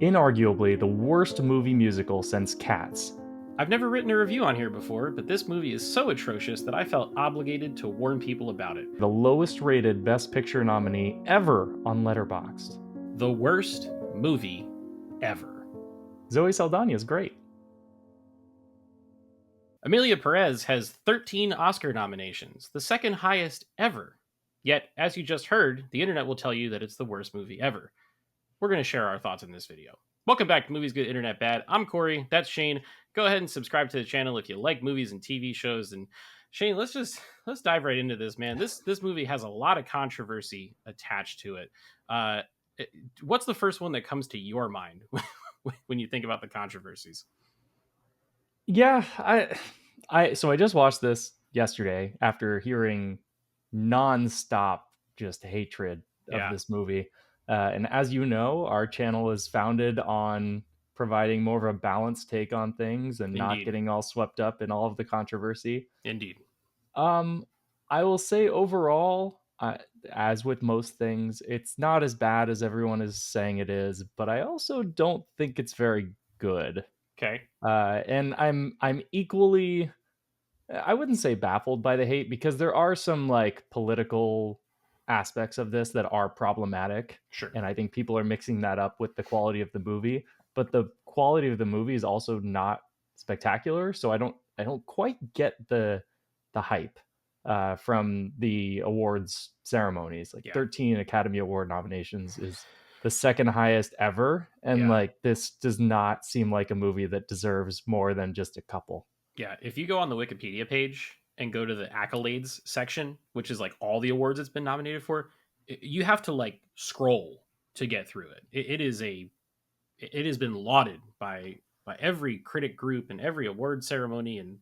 inarguably the worst movie musical since Cats. I've never written a review on here before, but this movie is so atrocious that I felt obligated to warn people about it. The lowest rated Best Picture nominee ever on Letterboxd. The worst movie ever. Zoe Saldana is great. Emilia Perez has 13 Oscar nominations, the second highest ever. Yet, as you just heard, the internet will tell you that it's the worst movie ever. We're going to share our thoughts in this video. Welcome back to Movies Good Internet Bad. I'm Corey. That's Shane. Go ahead and subscribe to the channel if you like movies and TV shows. And Shane, let's dive right into this, man. This movie has a lot of controversy attached to it. What's the first one that comes to your mind when you think about the controversies? Yeah, I just watched this yesterday after hearing nonstop just hatred of this movie. And as you know, our channel is founded on providing more of a balanced take on things and not getting all swept up in all of the controversy. Indeed. I will say overall, as with most things, it's not as bad as everyone is saying it is, but I also don't think it's very good. Okay. And I'm equally, I wouldn't say baffled by the hate, because there are some like political aspects of this that are problematic. Sure. And I think people are mixing that up with the quality of the movie, but the quality of the movie is also not spectacular. So I don't quite get the hype from the awards ceremonies. Like 13 Academy Award nominations is the second highest ever, and like this does not seem like a movie that deserves more than just a couple. Yeah, if you go on the Wikipedia page and go to the accolades section, which is like all the awards it's been nominated for, you have to like scroll to get through it. It has been lauded by every critic group and every award ceremony and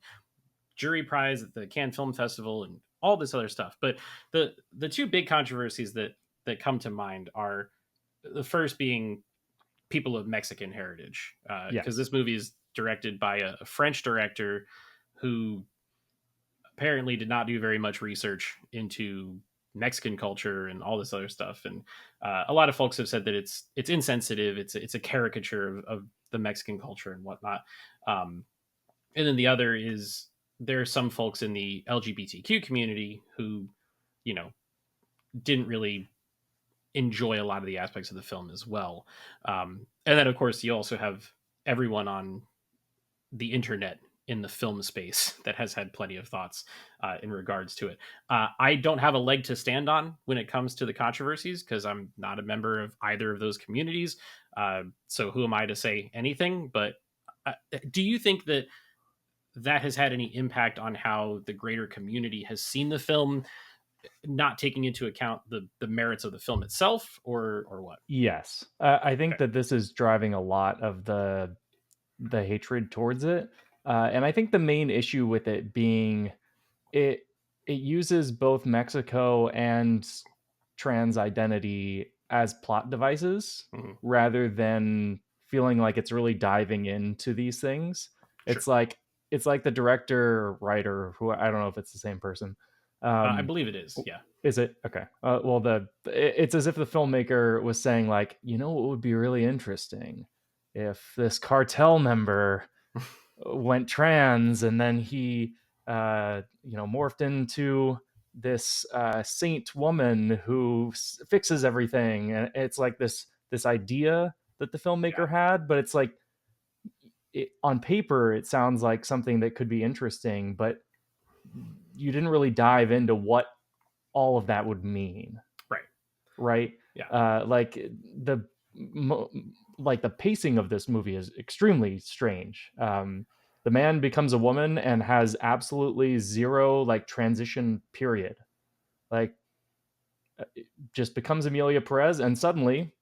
jury prize at the Cannes Film Festival and all this other stuff. But the two big controversies that come to mind are the first being people of Mexican heritage, because this movie is directed by a French director who apparently did not do very much research into Mexican culture and all this other stuff. And a lot of folks have said that it's insensitive. It's a caricature of the Mexican culture and whatnot. And then the other is there are some folks in the LGBTQ community who, didn't really enjoy a lot of the aspects of the film as well. And then, of course, you also have everyone on the internet in the film space that has had plenty of thoughts in regards to it. I don't have a leg to stand on when it comes to the controversies because I'm not a member of either of those communities. So who am I to say anything? But do you think that has had any impact on how the greater community has seen the film, not taking into account the merits of the film itself, or what? Yes, I think that this is driving a lot of the hatred towards it, and I think the main issue with it being it uses both Mexico and trans identity as plot devices rather than feeling like it's really diving into these things. Sure. It's like the director writer, who I don't know if it's the same person. I believe it is. Yeah. Is it? Okay. Well, it's as if the filmmaker was saying, like, what would be really interesting if this cartel member went trans and then he, morphed into this saint woman who fixes everything. And it's like this idea that the filmmaker had, but it's like, on paper, it sounds like something that could be interesting, but you didn't really dive into what all of that would mean. Right. Yeah. The pacing of this movie is extremely strange. The man becomes a woman and has absolutely zero like transition period. Like, just becomes Emilia Perez, and suddenly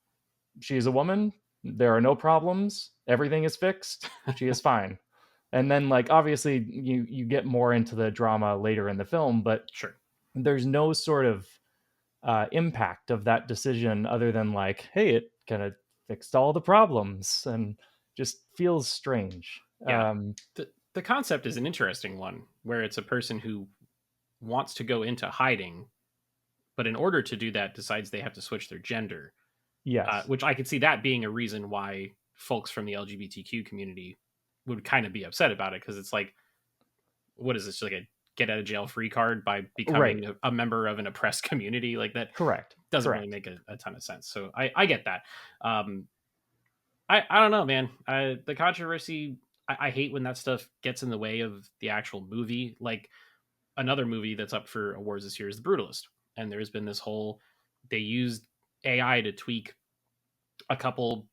she's a woman. There are no problems. Everything is fixed. She is fine. And then, like, obviously, you get more into the drama later in the film, but sure, there's no sort of impact of that decision other than like, hey, it kind of fixed all the problems, and just feels strange. Yeah. The concept is an interesting one, where it's a person who wants to go into hiding, but in order to do that, decides they have to switch their gender. Yes. Which I could see that being a reason why folks from the LGBTQ community would kind of be upset about it, because it's like, what is this, like a get out of jail free card by Right. becoming a member of an oppressed community? Like, that Correct. doesn't really Correct. make a ton of sense. So I get that. um I don't know, man. The controversy, I hate when that stuff gets in the way of the actual movie. Like, another movie that's up for awards this year is The Brutalist, and there's been this whole, they used AI to tweak a couple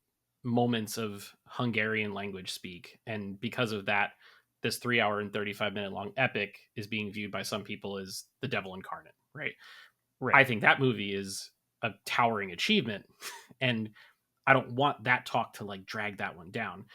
moments of Hungarian language speak, and because of that, this 3 hour and 35 minute long epic is being viewed by some people as the devil incarnate. Right? I Right. think that movie is a towering achievement, and I don't want that talk to like drag that one down.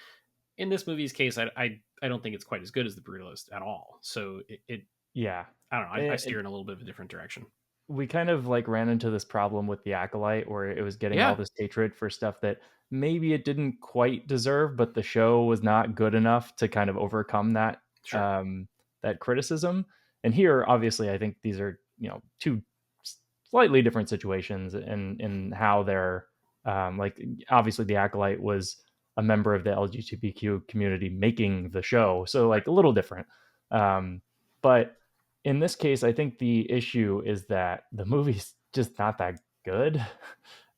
In this movie's case, I don't think it's quite as good as The Brutalist at all. So it Yeah. I don't know. I It, steer in a little bit of a different direction. we kind of like ran into this problem with the Acolyte where it was getting all Yeah, this hatred for stuff that maybe it didn't quite deserve, but the show was not good enough to kind of overcome that sure. um, that criticism. And here, obviously, I think these are two slightly different situations in how they're like. Obviously, the Acolyte was a member of the LGBTQ community making the show, so Right. like a little different. But in this case, I think the issue is that the movie's just not that good,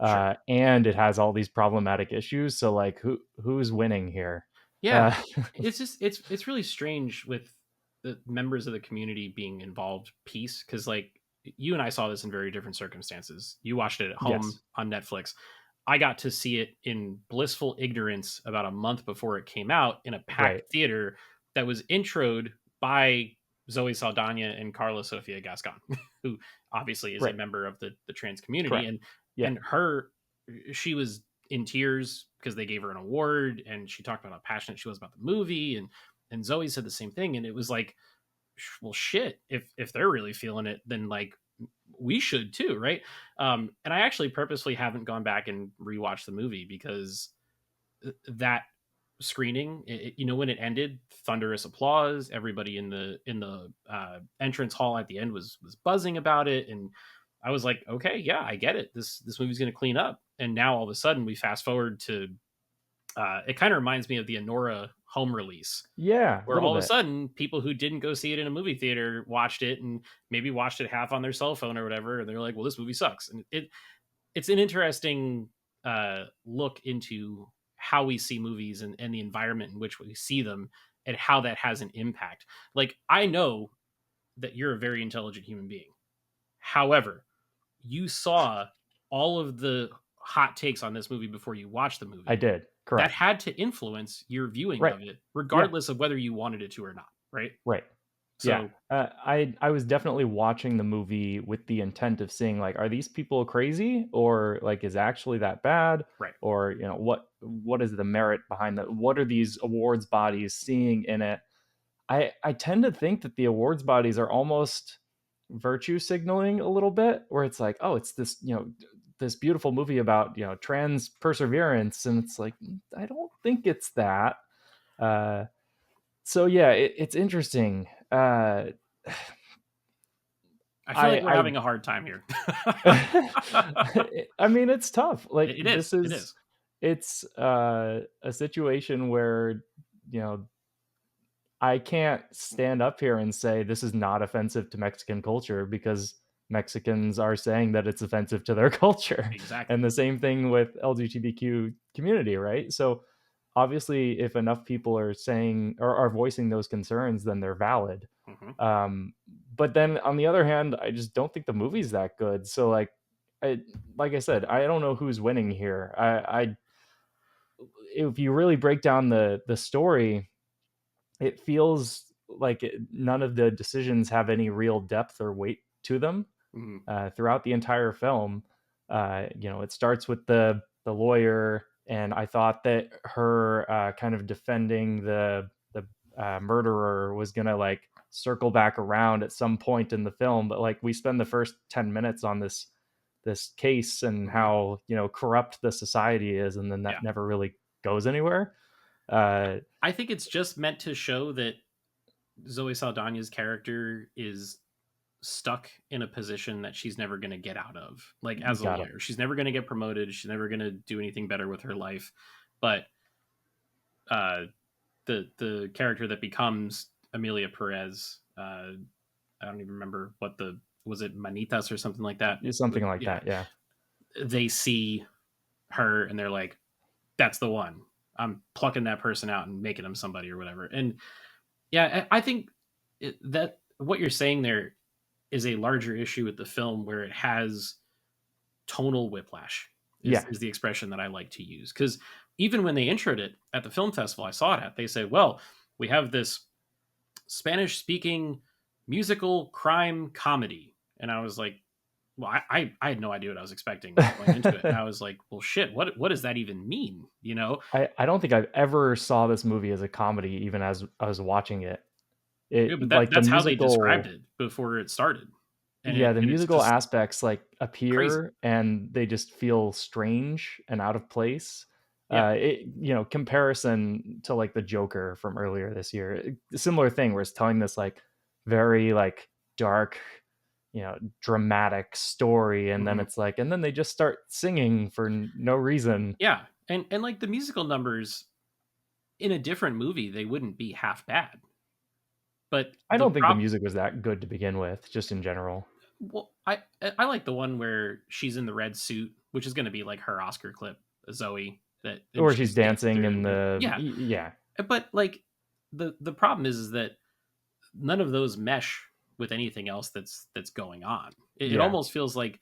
Sure. and it has all these problematic issues. So, like, who's winning here? Yeah. Uh, It's just it's really strange with the members of the community being involved piece, because like you and I saw this in very different circumstances. You watched it at home yes, on Netflix. I got to see it in blissful ignorance about a month before it came out in a packed right, theater that was introed by Zoe Saldana and Carla Sofia Gascon, who obviously is a right, member of the trans community. correct, And yeah, her, she was in tears because they gave her an award, and she talked about how passionate she was about the movie. And Zoe said the same thing, and it was like, well, shit, if they're really feeling it, then like we should too, right? And I actually purposely haven't gone back and rewatched the movie because that screening, when it ended, thunderous applause, everybody in the entrance hall at the end was buzzing about it, and I was like, okay, yeah, I get it, this movie's going to clean up. And now all of a sudden we fast forward to, it kind of reminds me of the Anora home release, yeah, a where little all of a bit, sudden people who didn't go see it in a movie theater watched it, and maybe watched it half on their cell phone or whatever, and they're like, well, this movie sucks. And it's an interesting look into how we see movies, and the environment in which we see them, and how that has an impact. Like, I know that you're a very intelligent human being. However, you saw all of the hot takes on this movie before you watched the I movie. did, That correct, had to influence your viewing right, of it, yeah, regardless of whether you wanted it to or not, right? right. Yeah, So, I was definitely watching the movie with the intent of seeing, like, are these people crazy, or like is it actually that bad, right. or what is the merit behind that? What are these awards bodies seeing in it? I tend to think that the awards bodies are almost virtue signaling a little bit, where it's like, oh, it's this this beautiful movie about trans perseverance, and it's like, I don't think it's that. Uh, so yeah, it's interesting. I feel like we're I having a hard time here. I mean, it's tough. Like, It is. It is. it's a situation where you know I can't stand up here and say this is not offensive to Mexican culture, because Mexicans are saying that it's offensive to their culture. Exactly. And the same thing with LGBTQ community, right? So obviously, if enough people are saying or are voicing those concerns, then they're valid. Hmm. But then on the other hand, I just don't think the movie's that good. So I, like I said, I don't know who's winning here. If you really break down the story, it feels like none of the decisions have any real depth or weight to them Hmm. throughout the entire film. It starts with the lawyer, and I thought that her kind of defending the murderer was gonna like circle back around at some point in the film, but like we spend the first 10 minutes on this case and Hmm. how corrupt the society is, and then Yeah. that never really goes anywhere. Uh, I think it's just meant to show that Zoe Saldana's character is stuck in a position that she's never going to get out of. Like, as a got it. lawyer, she's never going to get promoted. She's never going to do anything better with her life. But the character that becomes Emilia Perez. I don't even remember what the was it Manitas or something like that. Something like Yeah, that. Yeah. they see her and they're like, "That's the one. I'm plucking that person out and making them somebody or whatever." And yeah, I think that what you're saying there is a larger issue with the film where it has tonal whiplash Yeah. is the expression that I like to use. Because even when they introed it at the film festival I saw it at, they said, well, we have this Spanish speaking musical crime comedy. And I was like, well, I had no idea what I was expecting going into it. And I was like, well, shit, what does that even mean? You know? I don't think I've ever saw this movie as a comedy, even as I was watching it. Yeah, but Like the that's how they described musical, it before it started. yeah, the And it's musical just aspects like crazy. appear and they just feel strange and out of place. Yeah. Comparison to like the Joker from earlier this year, a similar thing where it's telling this like very like dark, dramatic story, and then Mhm. it's like, and then they just start singing for no reason. Yeah. And like the musical numbers in a different movie, they wouldn't be half bad. But I the don't think the prop music was that good to begin with, just in general. well, I like the one where she's in the red suit, which is going to be like her Oscar clip, Zoe, that and Or she's she's dancing dancing through in the the yeah. yeah, But like the problem is that none of those mesh with anything else that's going on. It yeah, almost feels like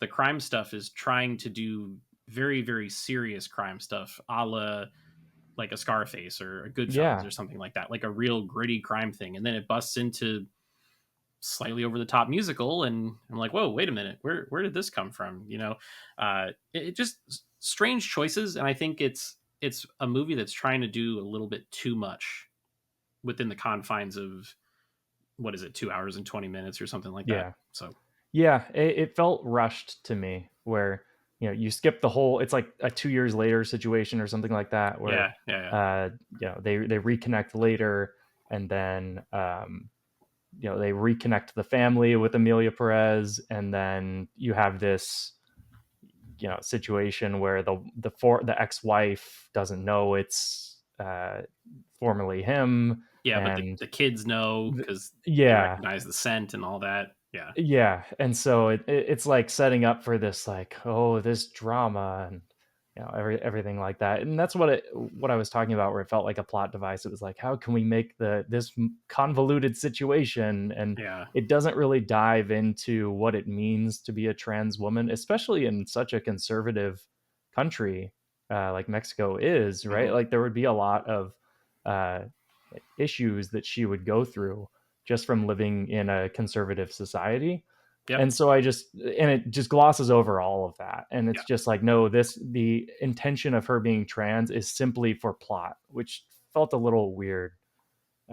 the crime stuff is trying to do very very serious crime stuff, a la like a Scarface or a Goodfellas yeah, or something like that, like a real gritty crime thing, and then it busts into slightly over the top musical, and I'm like, whoa, wait a minute, where did this come from? It just strange choices, and I think it's a movie that's trying to do a little bit too much within the confines of what is it, 2 hours and 20 minutes or something like that. yeah. So Yeah, it felt rushed to me where, you skip the whole it's like a 2 years later situation or something like that where, yeah, yeah, yeah, they reconnect later, and then, they reconnect the family with Amelia Perez, and then you have this, situation where the ex-wife doesn't know it's, formerly him, yeah. But and the kids know th because they yeah. recognize the scent and all that. Yeah, Yeah, and so it's like setting up for this like, oh, this drama and everything like that. And that's what I was talking about where it felt like a plot device. It was like, how can we make this convoluted situation, and yeah, it doesn't really dive into what it means to be a trans woman, especially in such a conservative country like Mexico is, right? hmm, Like there would be a lot of uh like issues that she would go through just from living in a conservative society. yep, And so and it just glosses over all of that. And yeah, it's just like, no, the intention of her being trans is simply for plot, which felt a little weird.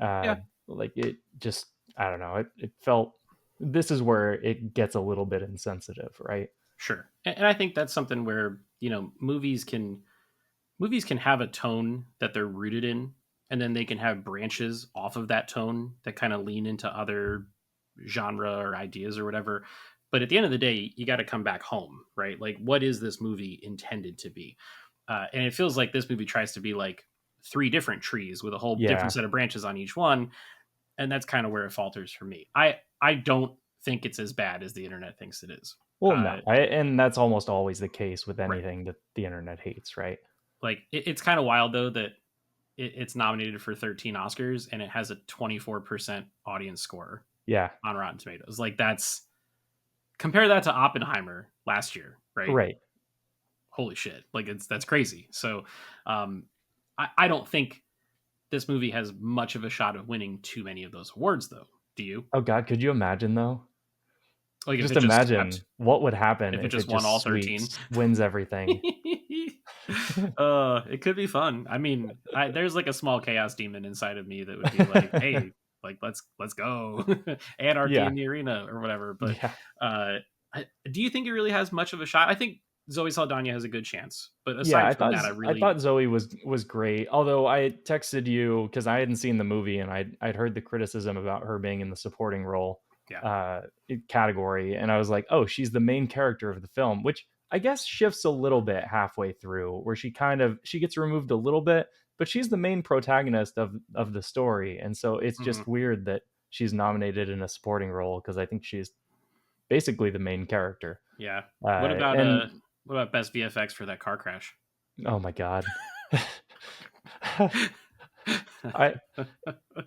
Uh, yeah. like it just, I don't know. It felt, this is where it gets a little bit insensitive, right? Sure. And I think that's something where, movies can have a tone that they're rooted in, and then they can have branches off of that tone that kind of lean into other genre or ideas or whatever. But at the end of the day, you got to come back home, right? Like, what is this movie intended to be? And it feels like this movie tries to be like three different trees with a whole different Yeah. set of branches on each one, and that's kind of where it falters for me. I don't think it's as bad as the internet thinks it is. Well, no. Uh, And that's almost always the case with right. anything that the internet hates, right? Like it's kind of wild though that it's nominated for 13 Oscars and it has a 24% audience score Yeah. on Rotten Tomatoes. Like that's compare that to Oppenheimer last year, right? Right. Holy shit! Like that's crazy. So, um, I don't think this movie has much of a shot of winning too many of those awards, though. Do you? Oh God, could you imagine though? Like if Just it just swept, imagine what would happen if it if it just won all just 13? sweeps, wins everything. It could be fun. I mean, there's like a small chaos demon inside of me that would be like, "Hey, like let's go, anarchy Yeah, in the arena or whatever." But yeah, uh, do you think it really has much of a shot? I think Zoe Saldana has a good chance, but yeah. aside from that, I I really, thought Zoe was great. Although I texted you because I hadn't seen the movie and I'd heard the criticism about her being in the supporting role yeah, category, and I was like, oh, she's the main character of the film, which I guess shifts a little bit halfway through, where she gets removed a little bit, but she's the main protagonist of the story, and so it's Mhm. just weird that she's nominated in a supporting role because I think she's basically the main character. Yeah. And What about best VFX for that car crash? oh my god, I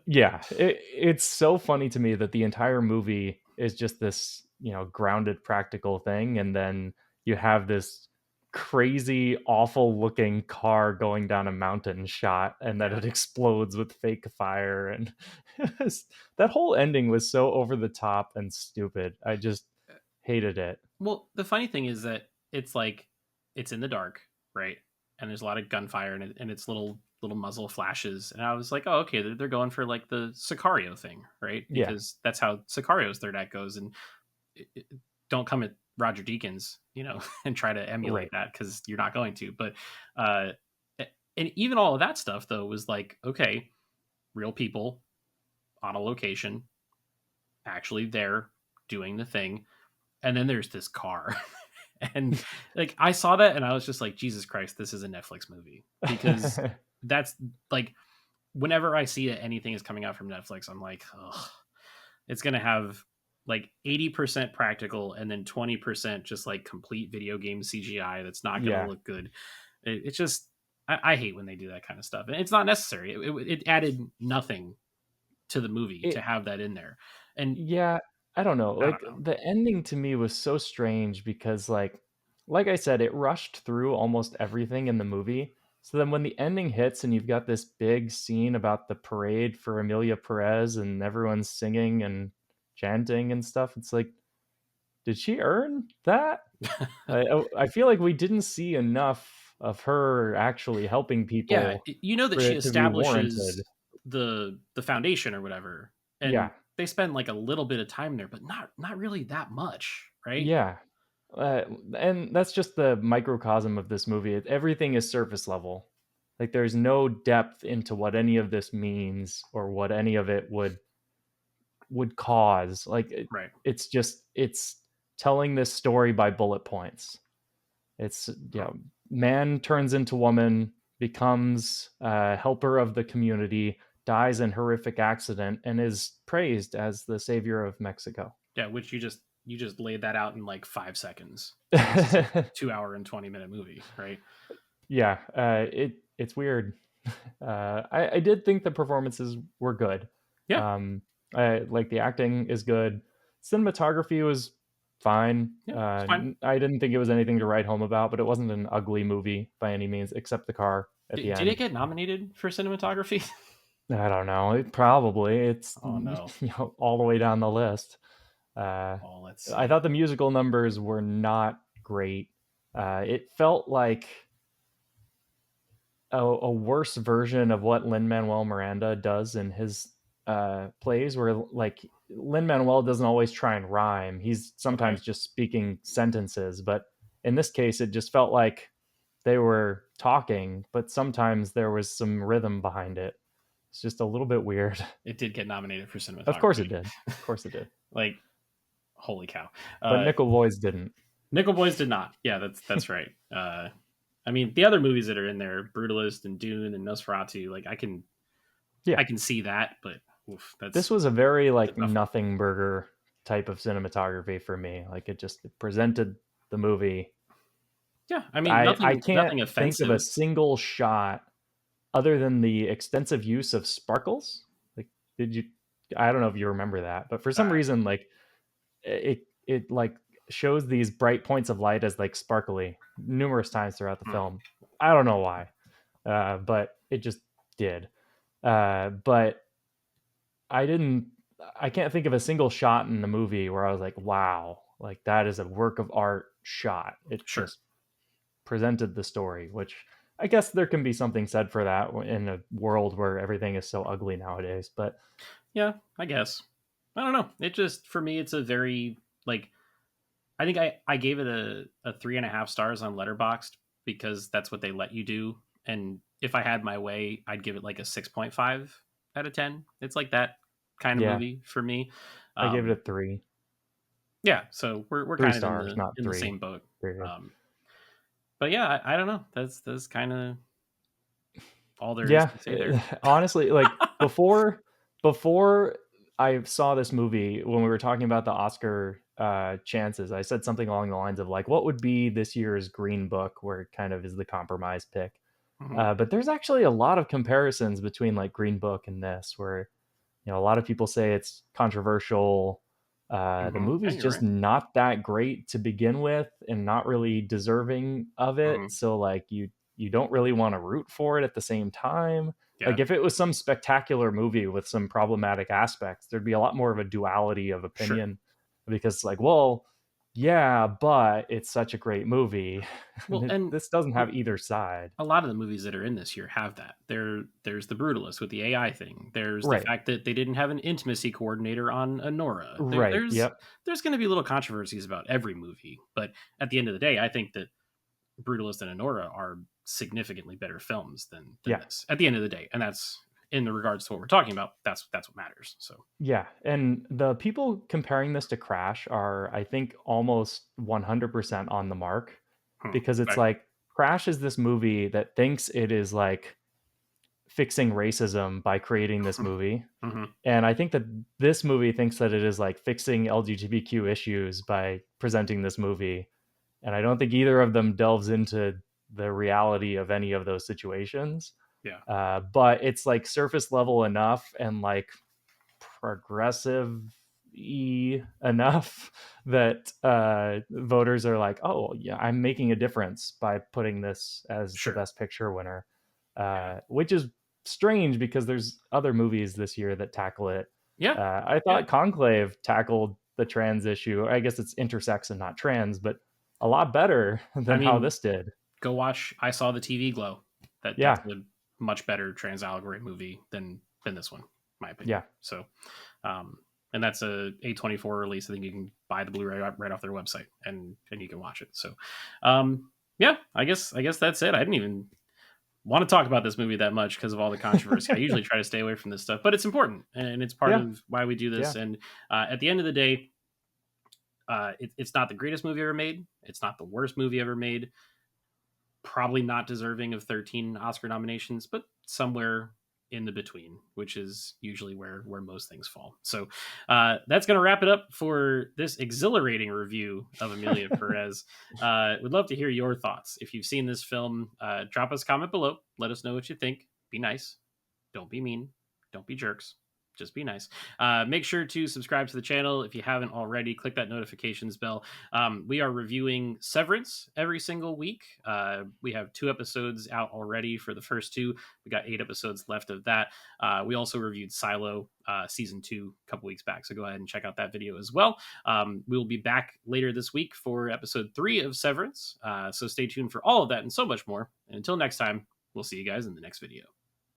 yeah, it's so funny to me that the entire movie is just this, grounded practical thing, and then you have this crazy, awful looking car going down a mountain shot, and then Yeah. it explodes with fake fire, and that whole ending was so over the top and stupid. I just hated it. Well, the funny thing is that it's like it's in the dark, right? And there's a lot of gunfire and it's little muzzle flashes. And I was like, oh, okay, they're going for like the Sicario thing, right? Yeah, Because that's how Sicario's third act goes. And it, don't come at Roger Deakins, and try to emulate right. that because you're not going to. But uh, and even all of that stuff though was like, okay, real people on a location, actually there doing the thing, and then there's this car. And like I saw that and I was just like, Jesus Christ, this is a Netflix movie. Because that's like whenever I see that anything is coming out from Netflix, I'm like, oh, it's gonna have like 80% practical and then 20% just like complete video game CGI that's not gonna Yeah. look good. It's just I hate when they do that kind of stuff. And it's not necessary. It added nothing to the movie to It have that in there. And Yeah, I don't know, I don't like, know. the ending to me was so strange because, like I said, it rushed through almost everything in the movie, so then when the ending hits and you've got this big scene about the parade for Emilia Perez and everyone's singing and chanting and stuff, it's like, did she earn that? I feel like we didn't see enough of her actually helping Yeah, people you know that for she it to be warranted. establishes the foundation or whatever, and Yeah, they spend like a little bit of time there, but not really that much, right? yeah. Uh, and that's just the microcosm of this movie. Everything is surface level. Like there's no depth into what any of this means or what any of it would cause. Right. It's telling this story by bullet points. It's Hmm. man turns into woman, becomes a helper of the community, dies in horrific accident, and is praised as the savior of Mexico. Yeah, which you just laid that out in like 5 seconds, and this is a 2 hour and 20 minute movie, right? Yeah, it's weird. I did think the performances were good. Yeah, Um, I like the acting is good. Cinematography was fine. yeah, it's fine. I didn't think it was anything to write home about, but it wasn't an ugly movie by any means, except the car at the Did it end. get nominated for cinematography? I don't know. It's Oh no. all the way down the list. Uh, Oh, let's I see. thought the musical numbers were not great. It felt like a worse version of what Lin Manuel Miranda does in his plays, where like Lin Manuel doesn't always try and rhyme. He's Okay. sometimes just speaking sentences, but in this case, it just felt like they were talking, but sometimes there was some rhythm behind it. It's just a little bit weird. It did get nominated for Of course cinematography. it did. Of course it did. Like, holy cow. But Uh, Nickel Boys didn't. Nickel Boys did not. Yeah, that's right. I mean, the other movies that are in there, Brutalist and Dune and Nosferatu, like Yeah. I can see that, but oof, This was a very that's a like tough one. nothing burger type of cinematography for me. Like it presented the movie. Yeah, I mean, I nothing can't nothing think of a offensive. single shot other than the extensive use of sparkles. Like, did you? I don't know if you remember that, but for some Uh, reason, like it like shows these bright points of light as like sparkly numerous times throughout the hmm, film. I don't know why, but it just did. But I didn't. I can't think of a single shot in the movie where I was like, "Wow, like that is a work of art shot." It sure. just presented the story, which I guess there can be something said for that in a world where everything is so ugly nowadays. But Yeah, I guess. I don't know. It just for me, it's a very like I think I gave it a 3.5 stars on Letterboxd because that's what they let you do. And if I had my way, I'd give it like a 6.5 out of 10. It's like that kind of yeah, movie for me. I gave it a Um, three, yeah, so we're three kind of in stars, the not in the three. same boat. Period. Um, But yeah, I don't know. That's kind of all there is Yeah, to say there. honestly, like, before I saw this movie, when we were talking about the Oscar, chances, I said something along the lines of, like, "What would be this year's Green Book?" Where it kind of is the compromise pick. Mhm, But there's actually a lot of comparisons between, like, Green Book and this, where a lot of people say it's controversial. The yeah, movie's you're just right. not that great to begin with, and not really deserving of it. Mhm, So like you don't really want to root for it at the same time. yeah, Like if it was some spectacular movie with some problematic aspects, there'd be a lot more of a duality of sure. opinion because like, well, yeah, but it's such a great movie. Well, and This doesn't a have either side. a lot of the movies that are in this year have that. There's The Brutalist with the AI thing. There's the Right. fact that they didn't have an intimacy coordinator on Anora. Right. There's Yep. there's going to be little controversies about every movie, but at the end of the day, I think that Brutalist and Anora are significantly better films than Yeah. this. At the end of the day, and that's in the regards to what we're talking about. That's what matters. So, Yeah, and the people comparing this to Crash are, I think, almost 100% on the mark because it's okay. like Crash is this movie that thinks it is like fixing racism by creating this movie. hmm And I think that this movie thinks that it is like fixing LGBTQ issues by presenting this movie. And I don't think either of them delves into the reality of any of those situations. Yeah, But it's like surface level enough and like progressive enough that voters are like, oh yeah, I'm making a difference by putting this as the sure. best picture winner, Yeah, which is strange because there's other movies this year that tackle it. yeah, I yeah. thought Conclave tackled the trans issue. I guess it's intersex and not trans, but a lot better I than how mean, this did. go watch I Saw the TV Glow. That's Yeah, a much better trans allegory movie than this one, in my opinion. yeah, So, um, and that's a A24 release. I think you can buy the Blu-ray right off their website, and you can watch it. So, yeah, I guess that's it. I didn't even want to talk about this movie that much because of all the controversy. I usually try to stay away from this stuff, but it's important and it's part yeah, of why we do yeah, this. And at the end of the day, it's not the greatest movie ever made. It's not the worst movie ever made. Probably not deserving of 13 Oscar nominations, but somewhere in the between, which is usually where most things fall. So that's going to wrap it up for this exhilarating review of Emilia Perez. Would love to hear your thoughts. If you've seen this film, drop us a comment below. Let us know what you think. Be nice. Don't be mean. Don't be jerks. Just be nice. Make sure to subscribe to the channel if you haven't already. Click that notifications bell. We are reviewing Severance every single week. We have 2 episodes out already for the first 2. We got 8 episodes left of that. We also reviewed Silo season 2 a couple weeks back, so go ahead and check out that video as well. We will be back later this week for episode 3 of Severance. So stay tuned for all of that and so much more. And until next time, we'll see you guys in the next video.